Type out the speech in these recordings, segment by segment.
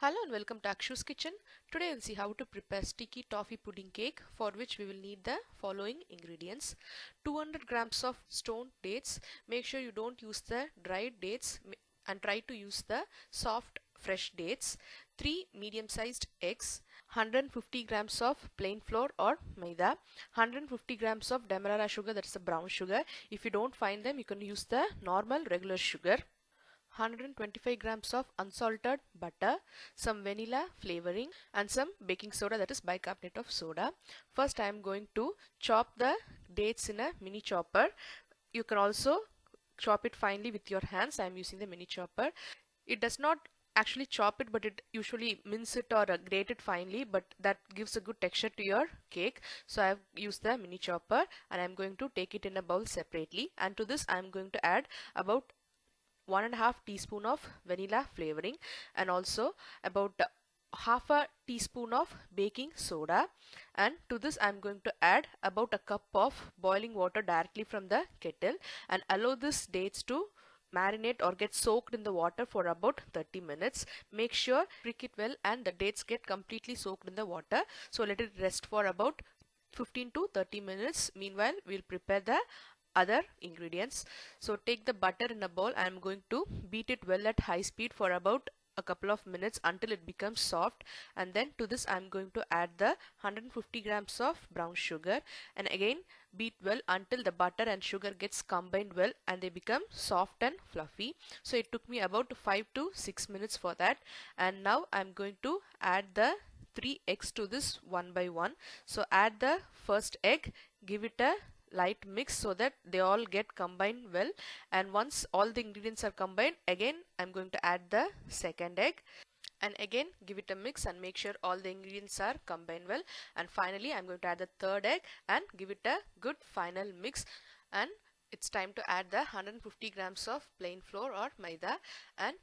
Hello and welcome to Akshu's Kitchen. Today we'll see how to prepare sticky toffee pudding cake, for which we will need the following ingredients. 200 grams of stoned dates. Make sure you don't use the dried dates and try to use the soft fresh dates. 3 medium sized eggs. 150 grams of plain flour or maida. 150 grams of demerara sugar, that's the brown sugar. If you don't find them, you can use the normal regular sugar. 125 grams of unsalted butter, some vanilla flavoring and some baking soda, that is bicarbonate of soda. First I am going to chop the dates in a mini chopper. You can also chop it finely with your hands. I am using the mini chopper. It does not actually chop it, but it usually mince it or grate it finely, but that gives a good texture to your cake. So I have used the mini chopper and I am going to take it in a bowl separately, and to this I am going to add about 1.5 teaspoon of vanilla flavoring and also about half a teaspoon of baking soda, and to this I am going to add about a cup of boiling water directly from the kettle and allow this dates to marinate or get soaked in the water for about 30 minutes. Make sure prick it well and the dates get completely soaked in the water. So let it rest for about 15 to 30 minutes. Meanwhile, we'll prepare the other ingredients. So take the butter in a bowl. I am going to beat it well at high speed for about a couple of minutes until it becomes soft, and then to this I am going to add the 150 grams of brown sugar and again beat well until the butter and sugar gets combined well and they become soft and fluffy. So it took me about 5 to 6 minutes for that, and now I am going to add the 3 eggs to this one by one. So add the first egg, give it a light mix so that they all get combined well, and once all the ingredients are combined, again I'm going to add the second egg and again give it a mix and make sure all the ingredients are combined well, and finally I'm going to add the third egg and give it a good final mix. And it's time to add the 150 grams of plain flour or maida, and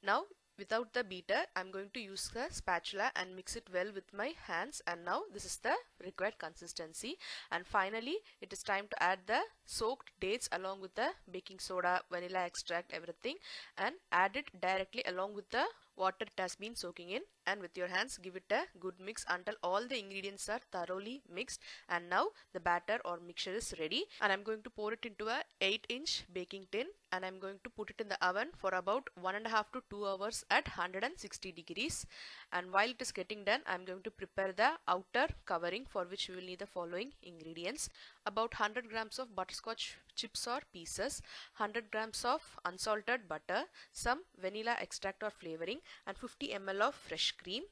now without the beater I'm going to use the spatula and mix it well with my hands, and now this is the required consistency. And finally it is time to add the soaked dates along with the baking soda, vanilla extract, everything, and add it directly along with the water it has been soaking in, and with your hands give it a good mix until all the ingredients are thoroughly mixed. And now the batter or mixture is ready, and I'm going to pour it into a 8-inch baking tin and I'm going to put it in the oven for about 1.5 to 2 hours at 160 degrees. And while it is getting done, I'm going to prepare the outer covering, for which we will need the following ingredients: about 100 grams of butterscotch chips or pieces, 100 grams of unsalted butter, some vanilla extract or flavoring, and 50 ml of fresh cream.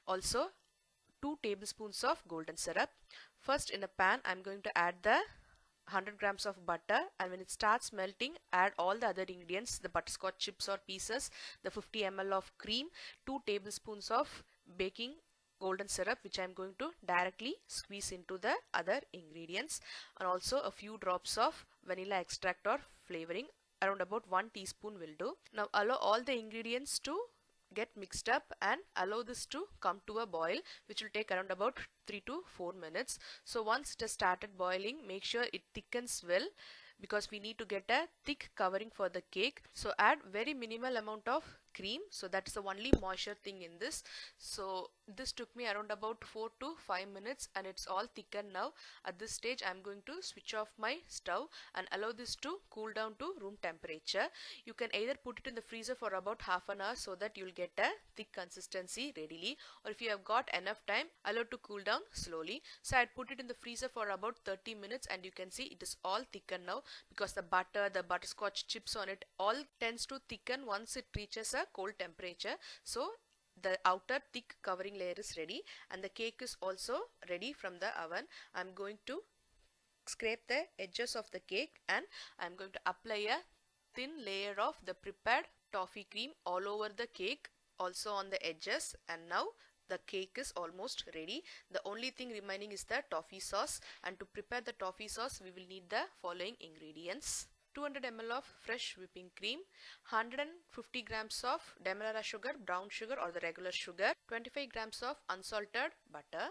Also 2 tablespoons of golden syrup. First, in a pan I'm going to add the 100 grams of butter, and when it starts melting add all the other ingredients: the butterscotch chips or pieces, the 50 ml of cream, 2 tablespoons of baking golden syrup which I am going to directly squeeze into the other ingredients, and also a few drops of vanilla extract or flavoring, around about 1 teaspoon will do. Now allow all the ingredients to get mixed up and allow this to come to a boil, which will take around about 3 to 4 minutes. So once it has started boiling, make sure it thickens well, because we need to get a thick covering for the cake. So add very minimal amount of cream, so that's the only moisture thing in this. So this took me around about 4 to 5 minutes and it's all thickened now. At this stage I'm going to switch off my stove and allow this to cool down to room temperature. You can either put it in the freezer for about half an hour so that you'll get a thick consistency readily, or if you have got enough time, allow to cool down slowly. So I'd put it in the freezer for about 30 minutes and you can see it is all thickened now, because the butter, the butterscotch chips on it all tends to thicken once it reaches a cold temperature. So the outer thick covering layer is ready and the cake is also ready from the oven. I'm going to scrape the edges of the cake and I'm going to apply a thin layer of the prepared toffee cream all over the cake, also on the edges, and now the cake is almost ready. The only thing remaining is the toffee sauce, and to prepare the toffee sauce we will need the following ingredients: 200 ml of fresh whipping cream, 150 grams of demerara sugar, brown sugar or the regular sugar, 25 grams of unsalted butter.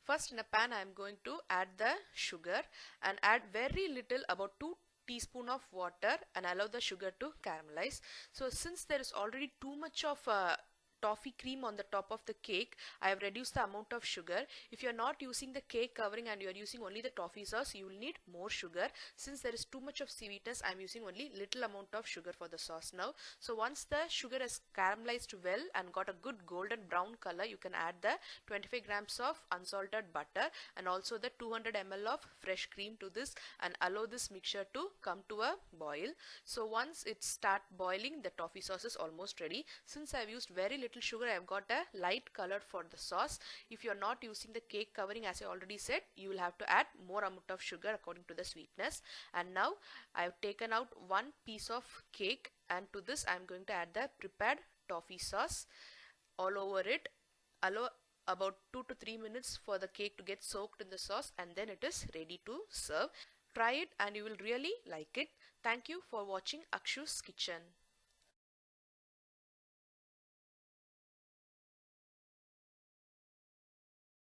First, in a pan I am going to add the sugar and add very little, about 2 teaspoon of water, and allow the sugar to caramelize. So since there is already too much of toffee cream on the top of the cake, I have reduced the amount of sugar. If you are not using the cake covering and you are using only the toffee sauce, you will need more sugar. Since there is too much of sweetness, I am using only little amount of sugar for the sauce now. So once the sugar has caramelized well and got a good golden brown color, you can add the 25 grams of unsalted butter and also the 200 ml of fresh cream to this and allow this mixture to come to a boil. So once it start boiling, the toffee sauce is almost ready. Since I have used very little sugar, I have got a light color for the sauce. If you are not using the cake covering, as I already said, you will have to add more amount of sugar according to the sweetness. And now I have taken out one piece of cake, and to this I am going to add the prepared toffee sauce all over it. Allow about 2 to 3 minutes for the cake to get soaked in the sauce, and then it is ready to serve. Try it and you will really like it. Thank you for watching Akshu's Kitchen.